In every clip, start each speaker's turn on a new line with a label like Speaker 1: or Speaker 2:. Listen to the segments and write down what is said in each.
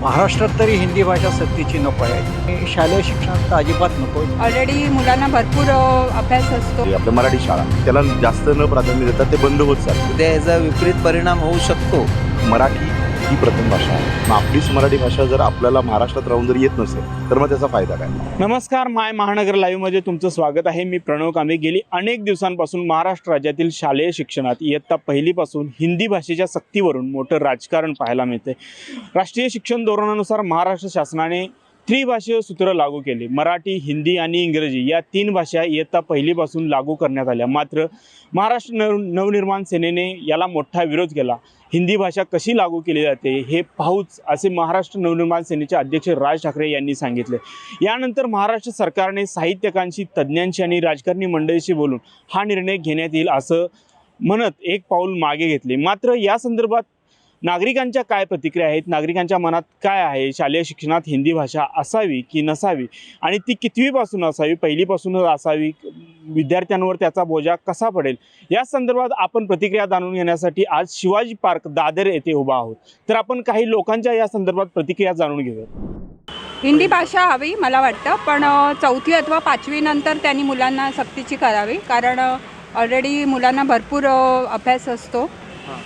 Speaker 1: महाराष्ट्रात तरी हिंदी भाषा सक्तीची नको आहे. शालेय शिक्षणात तर अजिबात नको.
Speaker 2: ऑलरेडी मुलांना भरपूर अभ्यास असतो.
Speaker 3: आपल्या मराठी शाळा त्याला जास्त न प्राधान्य देतात, ते बंद होत चालते.
Speaker 4: उद्या याचा विपरीत परिणाम होऊ शकतो.
Speaker 3: मराठी ही प्रथम भाषा आहे. मग आपलीच मराठी भाषा जर आपल्याला महाराष्ट्रात राहून जर येत नसेल तर मग त्याचा फायदा काय?
Speaker 5: नमस्कार, माय महानगर लाईव्हमध्ये तुमचं स्वागत आहे. मी प्रणव कांबे. गेली अनेक दिवसांपासून महाराष्ट्र राज्यातील शालेय शिक्षणात इयत्ता पहिलीपासून हिंदी भाषेच्या सक्तीवरून मोठं राजकारण पाहायला मिळते. राष्ट्रीय शिक्षण धोरणानुसार महाराष्ट्र शासनाने त्रिभाषीय सूत्र लागू केले. मराठी, हिंदी आणि इंग्रजी या 3 भाषा इयत्ता पहिलीपासून लागू करण्यात आल्या. मात्र महाराष्ट्र नवनिर्माण सेनेने याला मोठा विरोध केला. हिंदी भाषा कशी लागू केली जाते हे पाहूच, असे महाराष्ट्र नवनिर्माण सेनेचे अध्यक्ष राज ठाकरे यांनी सांगितले. यानंतर महाराष्ट्र सरकारने साहित्यिकांशी, तज्ज्ञांशी आणि राजकारणी मंडळीशी बोलून हा निर्णय घेण्यात येईल असं म्हणत एक पाऊल मागे घेतले. मात्र या संदर्भात नागरिकांच्या काय प्रतिक्रिया आहेत, नागरिकांच्या मनात काय आहे, शालेय शिक्षणात हिंदी भाषा असावी की नसावी आणि ती कितवीपासून असावी, पहिलीपासूनच असावी, विद्यार्थ्यांवर त्याचा बोजा कसा पडेल, या संदर्भात आपण प्रतिक्रिया जाणून घेण्यासाठी आज शिवाजी पार्क दादर येथे उभा आहोत. तर आपण काही लोकांच्या या संदर्भात प्रतिक्रिया जाणून घेऊया.
Speaker 2: हिंदी भाषा हवी मला वाटतं, पण 4थी अथवा 5वी नंतर त्यांनी मुलांना सक्तीची करावी. कारण ऑलरेडी मुलांना भरपूर अभ्यास असतो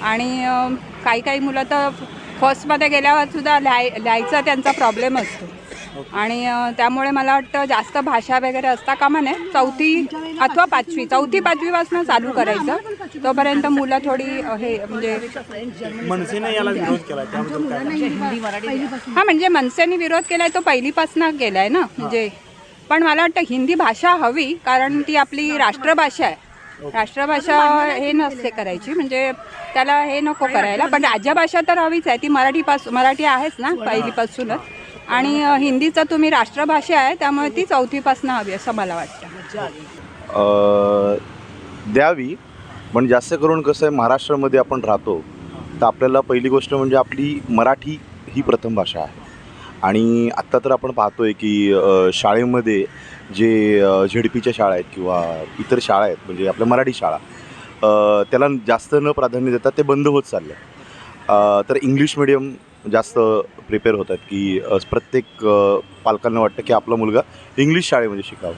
Speaker 2: आणि काही मुलं तर फर्स्टमध्ये गेल्यावर सुद्धा लिहायचा त्यांचा प्रॉब्लेम असतो आणि त्यामुळे मला वाटतं जास्त भाषा वगैरे असता कामा नये. 4थी अथवा 5वी, 4थी 5वीपासून चालू करायचं. तोपर्यंत मुलं थोडी हे म्हणजे
Speaker 5: मनसेने याला विरोध केला, त्याबद्दल काय?
Speaker 2: हां, म्हणजे मनसेने विरोध केला आहे तो पहिलीपासून केला आहे ना. म्हणजे पण मला वाटतं हिंदी भाषा हवी, कारण ती आपली राष्ट्रभाषा आहे. राष्ट्रभाषा हे नसते करायची, म्हणजे त्याला हे नको करायला. पण राज्यभाषा तर हवीच आहे. ती मराठी आहेच ना पहिलीपासूनच, आणि हिंदीचं तुम्ही राष्ट्रभाषा आहे त्यामुळे ती 4थीपासून हवी असं मला वाटतं.
Speaker 3: द्यावी, पण जास्त करून कसं आहे, महाराष्ट्रामध्ये आपण राहतो तर आपल्याला पहिली गोष्ट म्हणजे आपली मराठी ही प्रथम भाषा आहे. आणि आत्ता तर आपण पाहतोय की शाळेमध्ये जे झेडपीच्या शाळा आहेत किंवा इतर शाळा आहेत, म्हणजे आपल्या मराठी शाळा, त्याला जास्त न प्राधान्य देतात, ते बंद होत चालले. तर इंग्लिश मिडियम जास्त प्रिपेअर होतात की प्रत्येक पालकांना वाटतं की आपला मुलगा इंग्लिश शाळेमध्ये शिकावं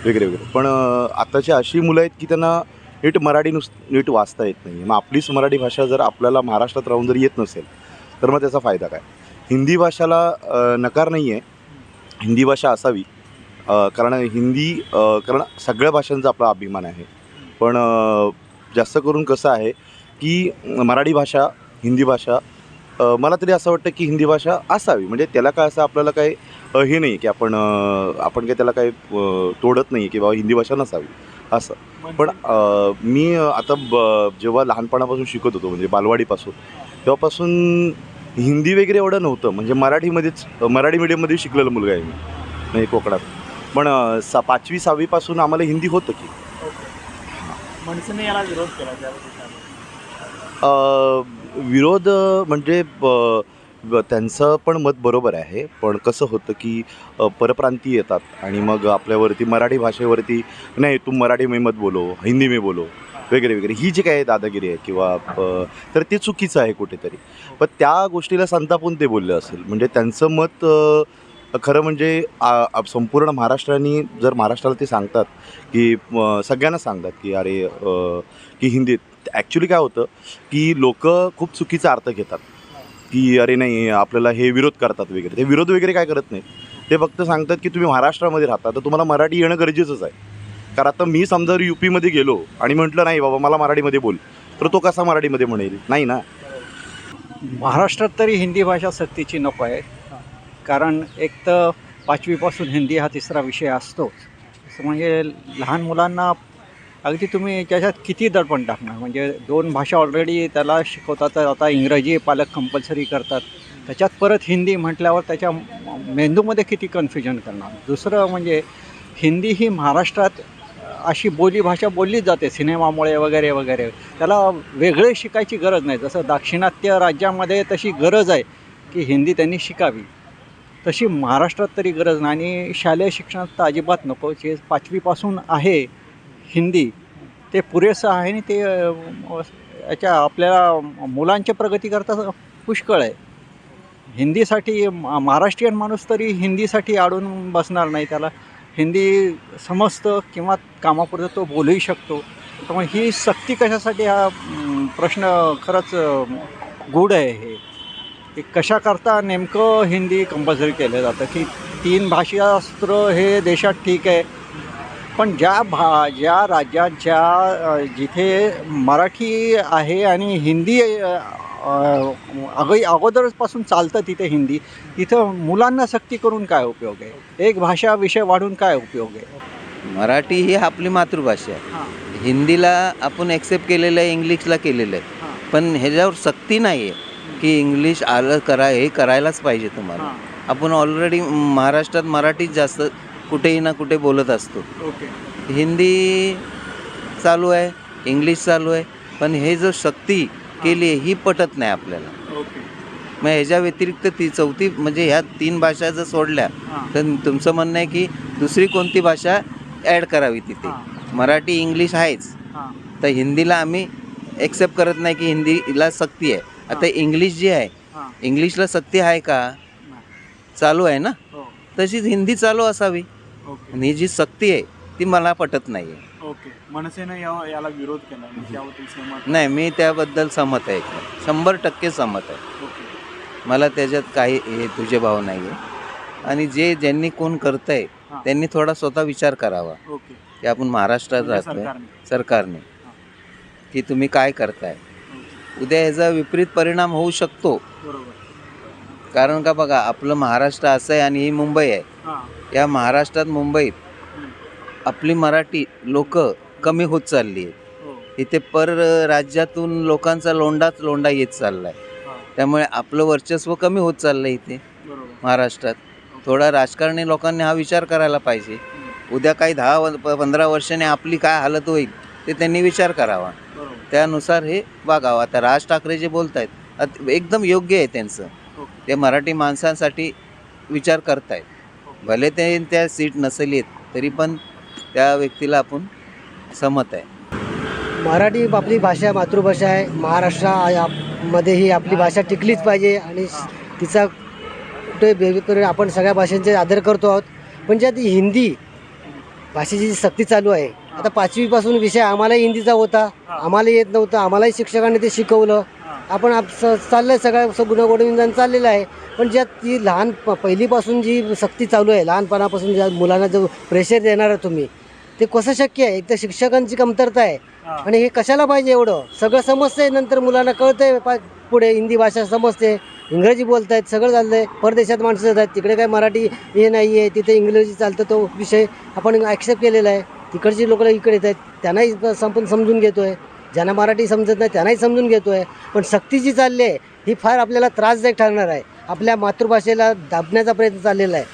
Speaker 3: वगैरे वगैरे. पण आत्ताची अशी मुलं आहेत की त्यांना नीट मराठी नीट वाचता येत नाही. मग आपलीच मराठी भाषा जर आपल्याला महाराष्ट्रात राहून जर येत नसेल तर मग त्याचा फायदा काय? हिंदी भाषाला नकार नाही आहे, हिंदी भाषा असावी. कारण कारण सगळ्या भाषांचा आपला अभिमान आहे. पण जास्त करून कसं आहे की मराठी भाषा, हिंदी भाषा, मला तरी असं वाटतं की हिंदी भाषा असावी. म्हणजे त्याला काय असं आपल्याला काय हे नाही की आपण काही त्याला काही तोडत नाही की बाबा हिंदी भाषा नसावी असं. पण मी आता जेव्हा लहानपणापासून शिकत होतो, म्हणजे बालवाडीपासून, तेव्हापासून हिंदी वगैरे एवढं नव्हतं. म्हणजे मराठी मीडियममध्ये शिकलेलं मुलगा आहे मी, नाही कोकणात. पण 5वी 6वीपासून आम्हाला हिंदी होतं की.
Speaker 5: मनसेने याला विरोध केला, त्याबद्दल
Speaker 3: विरोध म्हणजे त्यांचं पण मत बरोबर आहे. पण कसं होतं की परप्रांतीय येतात आणि मग आपल्यावरती मराठी भाषेवरती, नाही तुम मराठी में मत बोलो, हिंदी में बोलो वगैरे वगैरे, ही जी काय दादागिरी आहे किंवा तर ते चुकीचं आहे कुठेतरी. पण त्या गोष्टीला संतापून ते बोलले असेल. म्हणजे त्यांचं मत खरं म्हणजे संपूर्ण महाराष्ट्राने जर महाराष्ट्राला ते सांगतात की सगळ्यांना सांगतात की अरे की हिंदीत ॲक्च्युली काय होतं की लोक खूप चुकीचा अर्थ घेतात की अरे नाही आपल्याला हे विरोध करतात वगैरे. ते विरोध वगैरे काय करत नाहीत. ते फक्त सांगतात की तुम्ही महाराष्ट्रामध्ये राहता तर तुम्हाला मराठी येणं गरजेचंच आहे. कारण आता मी समजा UPमध्ये गेलो आणि म्हटलं नाही बाबा मला मराठीमध्ये बोल, तर तो कसा मराठीमध्ये म्हणेल? नाही ना.
Speaker 1: महाराष्ट्रात तरी हिंदी भाषा सक्तीची नको आहे. कारण एक तर 5वीपासून हिंदी हा तिसरा विषय असतोच. म्हणजे लहान मुलांना अगदी तुम्ही त्याच्यात किती दडपण टाकणार. म्हणजे 2 भाषा ऑलरेडी त्याला शिकवतात, तर आता इंग्रजी पालक कंपल्सरी करतात, त्याच्यात परत हिंदी म्हटल्यावर त्याच्या मेंदूमध्ये किती कन्फ्युजन करणार. दुसरं म्हणजे हिंदी ही महाराष्ट्रात अशी भाषा बोललीच जाते सिनेमामुळे वगैरे वगैरे. त्याला वेगळे शिकायची गरज नाही. जसं दाक्षिणात्य राज्यामध्ये तशी गरज आहे की हिंदी त्यांनी शिकावी, तशी महाराष्ट्रात तरी गरज नाही. आणि शालेय शिक्षणात तर अजिबात नको. जे 5वीपासून आहे हिंदी ते पुरेसं आहे आणि ते याच्या आपल्याला मुलांच्या प्रगती करता पुष्कळ आहे. हिंदीसाठी महाराष्ट्रीयन माणूस तरी हिंदीसाठी अडून बसणार नाही. त्याला हिंदी समजतं किंवा कामापुरतं तो बोलूही शकतो. त्यामुळे ही सक्ती कशासाठी हा प्रश्न खरंच गूढ आहे. हे की कशाकरता नेमकं हिंदी कंपल्सरी केलं जातं की 3 भाषास्त्र हे देशात ठीक आहे, पण ज्या राज्यात जिथे मराठी आहे आणि हिंदी अगोदरपासून चालतं तिथे हिंदी, तिथं मुलांना सक्ती करून काय उपयोग आहे? एक भाषा विषय वाढून काय उपयोग आहे?
Speaker 4: मराठी ही आपली मातृभाषा आहे. हिंदीला आपण ॲक्सेप्ट केलेलं आहे, इंग्लिशला केलेलं आहे, पण ह्याच्यावर सक्ती नाही आहे की इंग्लिश आलं हे करायलाच पाहिजे तुम्हाला. आपण ऑलरेडी महाराष्ट्रात मराठीच जास्त कुठेही ना कुठे बोलत असतो. हिंदी चालू आहे, इंग्लिश चालू आहे, पण हे जो सक्ती केली आहे ही पटत नाही आपल्याला. मग ह्याच्या व्यतिरिक्त ती चौथी म्हणजे ह्या 3 भाषा जर सोडल्या तर तुमचं म्हणणं आहे की दुसरी कोणती भाषा ॲड करावी तिथे. मराठी इंग्लिश आहेच, तर हिंदीला आम्ही ॲक्सेप्ट करत नाही की हिंदीला सक्ती आहे. आता इंग्लिश जी आहे, इंग्लिशला सक्ती आहे का? चालू आहे ना, तशीच हिंदी चालू असावी. आणि जी सक्ती आहे ती मला पटत नाही आहे.
Speaker 5: मनसेनं याला विरोध केला.
Speaker 4: नाही, मी त्याबद्दल सहमत आहे, 100% सहमत आहे. मला त्याच्यात काही हे तुझे भाव नाही आहे. आणि ज्यांनी कोण करतं आहे त्यांनी थोडा स्वतः विचार करावा की आपण महाराष्ट्रात राहतोय, सरकारने, की तुम्ही काय करताय. उद्या ह्याचा विपरीत परिणाम होऊ शकतो. कारण का बघा, आपलं महाराष्ट्र असं आहे आणि ही मुंबई आहे. या महाराष्ट्रात, मुंबईत आपली मराठी लोक कमी होत चालली आहेत. इथे राज्यातून लोकांचा लोंडा येत चालला आहे. त्यामुळे आपलं वर्चस्व कमी होत चाललं आहे इथे महाराष्ट्रात. थोडा राजकारणी लोकांनी हा विचार करायला पाहिजे. उद्या काही 10-15 वर्षांनी आपली काय हालत होईल ते त्यांनी विचार करावा. त्यानुसार हे वागावं. आता राज ठाकरे जे बोलत आहेत एकदम योग्य आहे त्यांचं. ते मराठी माणसांसाठी विचार करतायत. भले ते त्या सीट नसेल येत तरी पण त्या व्यक्तीला आपण सहमत आहे.
Speaker 6: मराठी आपली भाषा, मातृभाषा आहे. महाराष्ट्रामध्ये ही आपली भाषा टिकलीच पाहिजे आणि तिचा कुठे बेबीकडे आपण सगळ्या भाषांचे आदर करतो आहोत. पण ज्यात हिंदी भाषेची जी सक्ती चालू आहे, आता 5वीपासून विषय आम्हालाही हिंदीचा होता, आम्हाला येत नव्हतं, आम्हालाही शिक्षकांनी ते शिकवलं. आपण चाललं आहे सगळं गुणगोविंदानं चाललेलं आहे. पण ज्यात ती पहिलीपासून जी सक्ती चालू आहे, लहानपणापासून ज्या मुलांना जो प्रेशर देणार आहे तुम्ही, ते कसं शक्य आहे? एक तर शिक्षकांची कमतरता आहे आणि हे कशाला पाहिजे एवढं? सगळं समजतंय, नंतर मुलांना कळतंय, पुढे हिंदी भाषा समजते, इंग्रजी बोलत आहेत, सगळं चाललं आहे. परदेशात माणसं जात आहेत, तिकडे काय मराठी हे नाही आहे, तिथे इंग्रजी चालतं. तो विषय आपण ॲक्सेप्ट केलेला आहे. तिकडची लोकं इकडे येत आहेत, त्यांनाही आपण समजून घेतो आहे. ज्यांना मराठी समजत नाही त्यांनाही समजून घेतो आहे. पण सक्ती जी चालली आहे ही फार आपल्याला त्रासदायक ठरणार आहे. आपल्या मातृभाषेला दाबण्याचा प्रयत्न चाललेला आहे.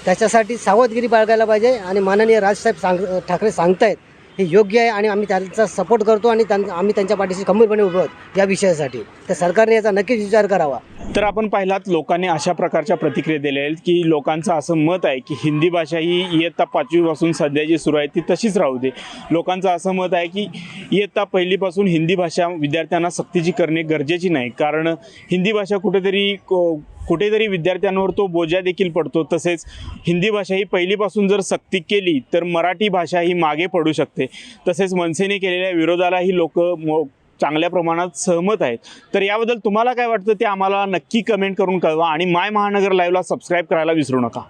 Speaker 6: त्याच्यासाठी सावधगिरी बाळगायला पाहिजे. आणि माननीय राजसाहेब ठाकरे सांगतायत हे योग्य आहे आणि आम्ही त्यांचा सपोर्ट करतो आणि आम्ही त्यांच्या पाठीशी खंबीरपणे उभं आहोत या विषयासाठी. तर सरकारने याचा नक्कीच विचार करावा.
Speaker 5: तर आपण पाहिलात लोकांनी अशा प्रकारच्या प्रतिक्रिया दिल्या आहेत की लोकांचं असं मत आहे की हिंदी भाषा ही इयत्ता 5वीपासून सध्या जी सुरू आहे ती तशीच राहू दे. लोकांचं असं मत आहे की इयत्ता 1लीपासून हिंदी भाषा विद्यार्थ्यांना सक्तीची करणे गरजेची नाही, कारण हिंदी भाषा कुठेतरी विद्यार्थ्यांवर तो बोजा देखील पडतो. तसेच हिंदी भाषा ही 1लीपासून जर सक्ती केली तर मराठी भाषा ही मागे पडू शकते. तसेच मनसेने केलेल्या विरोधालाही लोक चांगल्या प्रमाणात सहमत आहेत. तर याबद्दल तुम्हाला काय वाटतं ते आम्हाला नक्की कमेंट करून कळवा आणि माय महानगर लाईव्हला सबस्क्राईब करायला विसरू नका.